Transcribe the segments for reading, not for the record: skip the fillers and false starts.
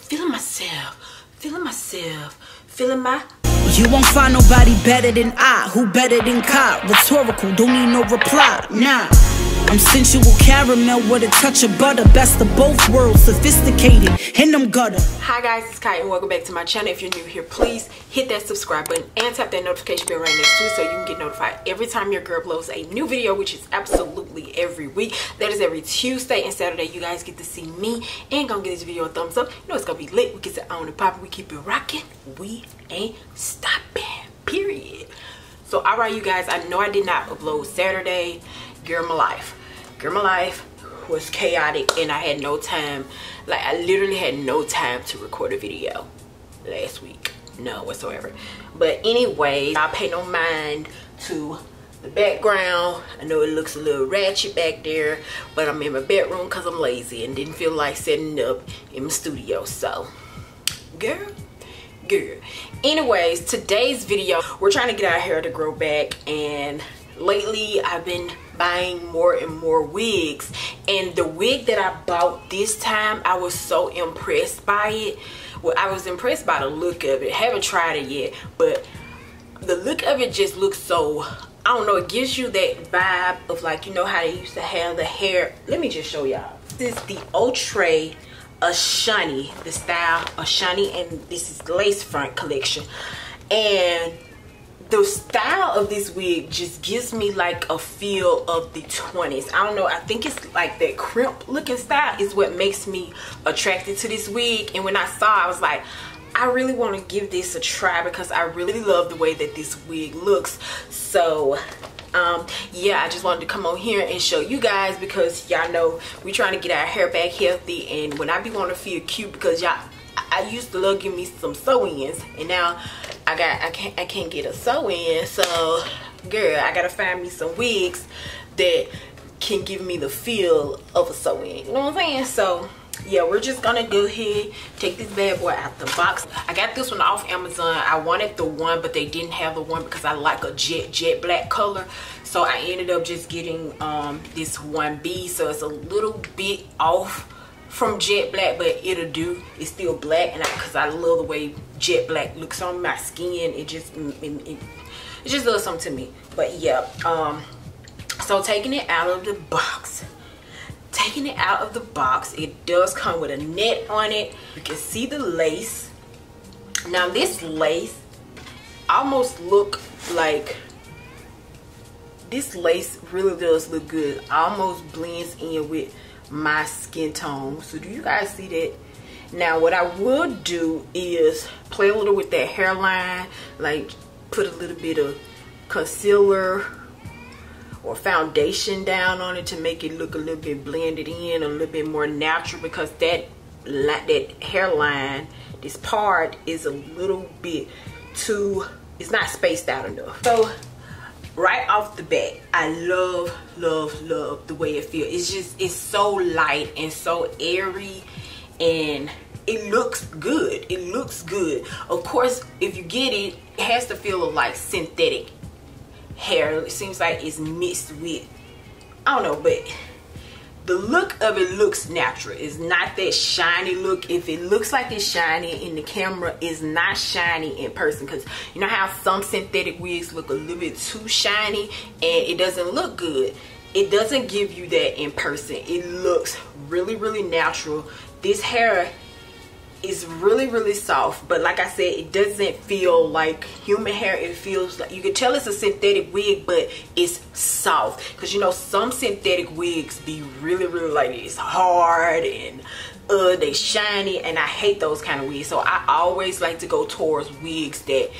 feeling myself, feeling my. You won't find nobody better than I. Who better than Kai? Rhetorical, don't need no reply. Nah, I'm sensual caramel with a touch of butter. Best of both worlds, sophisticated in them gutter. Hi guys, it's Kai and welcome back to my channel. If you're new here, please hit that subscribe button and tap that notification bell right next to it so you can get notified every time your girl uploads a new video, which is absolutely every week. That is every Tuesday and Saturday. You guys get to see me and gonna give this video a thumbs up. You know it's gonna be lit. We get it on and popping. We keep it rocking. We ain't stopping. Period. So alright, you guys, I know I did not upload Saturday. Girl, my life was chaotic and I had no time. Like, I literally had no time to record a video last week. None whatsoever. But anyway, I pay no mind to the background. I know it looks a little ratchet back there, but I'm in my bedroom because I'm lazy and didn't feel like setting up in my studio. So, girl. Anyways, today's video, we're trying to get our hair to grow back, and lately I've been buying more and more wigs, and the wig that I bought this time, I was so impressed by it. Well, I was impressed by the look of it. I haven't tried it yet, but the look of it just looks so, I don't know, it gives you that vibe of, like, you know how they used to have the hair. Let me just show y'all. This is the Outre ASHANI, the style ASHANI, and this is the lace front collection. And the style of this wig just gives me like a feel of the 20s. I don't know, I think it's like that crimp looking style is what makes me attracted to this wig. And when I saw it, I was like, I really want to give this a try because I really love the way that this wig looks. So yeah, I just wanted to come on here and show you guys because y'all know we trying to get our hair back healthy, and when I be wanting to feel cute, because y'all, I used to love giving me some sew-ins, and now I can't get a sew-in. So girl, I gotta find me some wigs that can give me the feel of a sew-in, you know what I'm saying? So yeah, we're just gonna go ahead, take this bad boy out the box. I got this one off Amazon. I wanted the one, but they didn't have the one because I like a jet black color. So I ended up just getting this 1B. So it's a little bit off from jet black, but it'll do. It's still black, and because I love the way jet black looks on my skin. It just does something to me. But yeah, so taking it out of the box. It does come with a net on it. You can see the lace. Now this lace almost look like, this lace really does look good. Almost blends in with my skin tone. So do you guys see that? Now what I would do is play a little with that hairline, like put a little bit of concealer or foundation down on it to make it look a little bit blended in, a little bit more natural, because that hairline, this part is a little bit too, it's not spaced out enough. So right off the bat, I love the way it feels. It's so light and so airy, and it looks good. Of course, if you get it, it has to feel like synthetic hair. It seems like it's mixed with, I don't know, but the look of it looks natural. It's not that shiny look. If it looks like it's shiny in the camera, it's not shiny in person, because you know how some synthetic wigs look a little bit too shiny and it doesn't look good. It doesn't give you that in person. It looks really natural. This hair is really soft, but like I said, it doesn't feel like human hair. It feels like, you can tell it's a synthetic wig, but it's soft, because you know some synthetic wigs be really like, it's hard and they shiny, and I hate those kind of wigs. So I always like to go towards wigs that,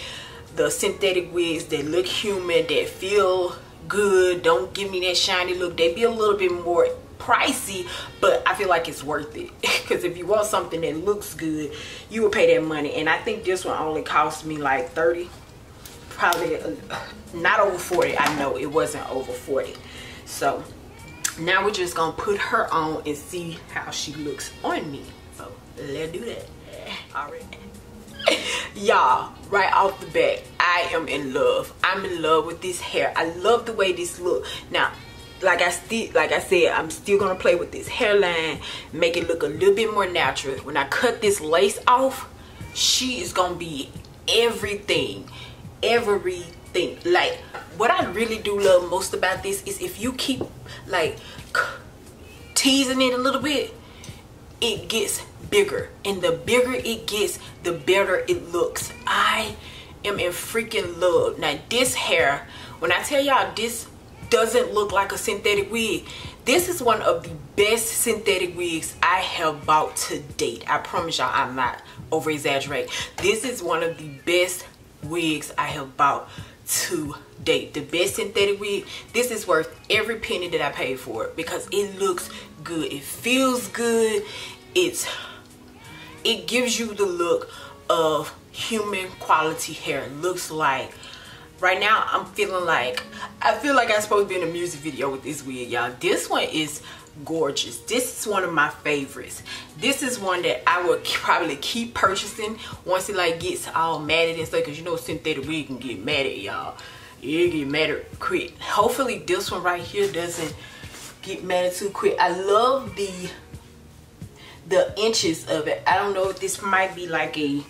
the synthetic wigs that look human, that feel good, don't give me that shiny look. They be a little bit more pricey, but I feel like it's worth it, because if you want something that looks good, you will pay that money. And I think this one only cost me like 30, probably not over 40. I know it wasn't over 40. So now we're just gonna put her on and see how she looks on me. So let's do that. All right. Y'all, right off the bat, I am in love. I'm in love with this hair. I love the way this look. Now like I said, I'm still gonna play with this hairline, make it look a little bit more natural. When I cut this lace off, she is gonna be everything. Like, what I really do love most about this is if you keep like teasing it a little bit, it gets bigger, and the bigger it gets, the better it looks. I am in freaking love. Now this hair, when I tell y'all this doesn't look like a synthetic wig, this is one of the best synthetic wigs I have bought to date. I promise y'all, I'm not over exaggerating. This is one of the best wigs I have bought to date. The best synthetic wig. This is worth every penny that I paid for it because it looks good, it feels good, it gives you the look of human quality hair. It looks like, right now I'm feeling like, I feel like I'm supposed to be in a music video with this wig, y'all. This one is gorgeous. This is one of my favorites. This is one that I would probably keep purchasing once it like gets all matted and stuff, because you know synthetic wig can get matted, y'all. It get matted quick. Hopefully this one right here doesn't get matted too quick. I love the inches of it. I don't know if this might be like a,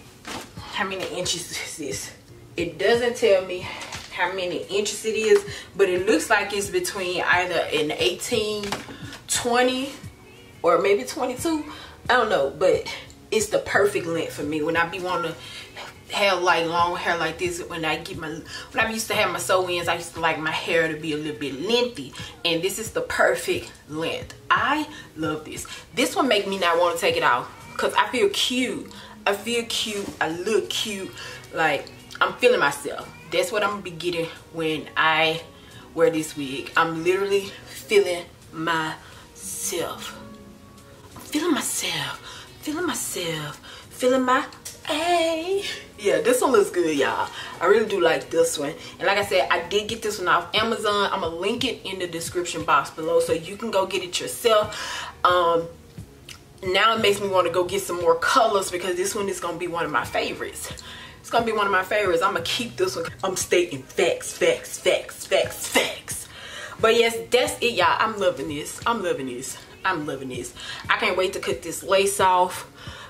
how many inches is this? It doesn't tell me how many inches it is, but it looks like it's between either an 18, 20, or maybe 22. I don't know, but it's the perfect length for me when I be wanting to have like long hair like this. When I used to have my sew-ins, I used to like my hair to be a little bit lengthy, and this is the perfect length. I love this. This one make me not want to take it off because I feel cute. I feel cute. I look cute. Like, I'm feeling myself. That's what I'm gonna be getting when I wear this wig. I'm literally feeling myself. I'm feeling myself. Feeling myself. Feeling my, hey. Yeah, this one looks good, y'all. I really do like this one. And like I said, I did get this one off Amazon. I'm gonna link it in the description box below so you can go get it yourself. Now it makes me want to go get some more colors because this one is gonna be one of my favorites. It's gonna be one of my favorites. I'm gonna keep this one. I'm stating facts. But yes, that's it, y'all. I'm loving this. I'm loving this. I can't wait to cut this lace off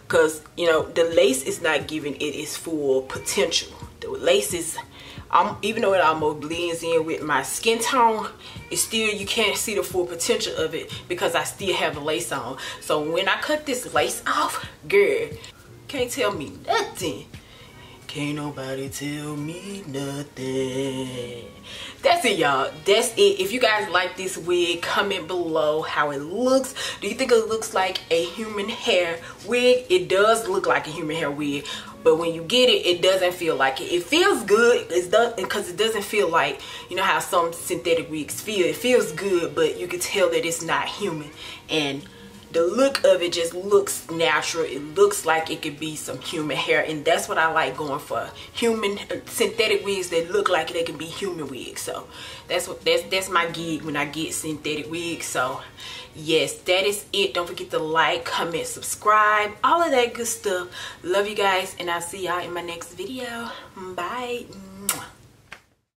because, you know, the lace is not giving it its full potential. The lace is, even though it almost blends in with my skin tone, it's still, you can't see the full potential of it because I still have the lace on. So when I cut this lace off, girl, can't tell me nothing. Can't nobody tell me nothing. That's it, y'all. That's it. If you guys like this wig, comment below how it looks. Do you think it looks like a human hair wig? It does look like a human hair wig, but when you get it, it doesn't feel like it. It feels good. It's done because it doesn't feel like, you know how some synthetic wigs feel. It feels good, but you can tell that it's not human, and the look of it just looks natural. It looks like it could be some human hair, and that's what I like going for. Human synthetic wigs that look like they can be human wigs. So that's my gig when I get synthetic wigs. So yes, that is it. Don't forget to like, comment, subscribe, all of that good stuff. Love you guys, and I'll see y'all in my next video. Bye.